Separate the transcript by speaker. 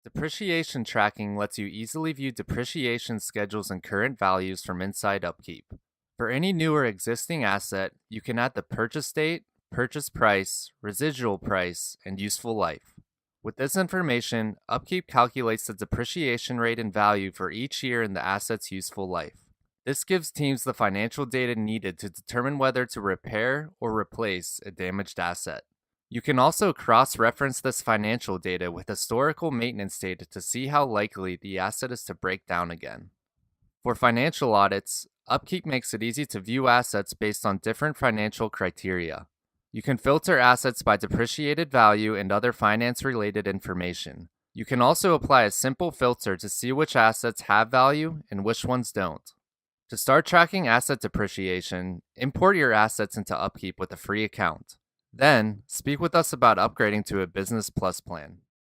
Speaker 1: Depreciation tracking lets you easily view depreciation schedules and current values from inside UpKeep. For any new or existing asset, you can add the purchase date, purchase price, residual price, and useful life. With this information, UpKeep calculates the depreciation rate and value for each year in the asset's useful life. This gives teams the financial data needed to determine whether to repair or replace a damaged asset. You can also cross-reference this financial data with historical maintenance data to see how likely the asset is to break down again. For financial audits, UpKeep makes it easy to view assets based on different financial criteria. You can filter assets by depreciated value and other finance-related information. You can also apply a simple filter to see which assets have value and which ones don't. To start tracking asset depreciation, import your assets into UpKeep with a free account. Then, speak with us about upgrading to a Business Plus plan.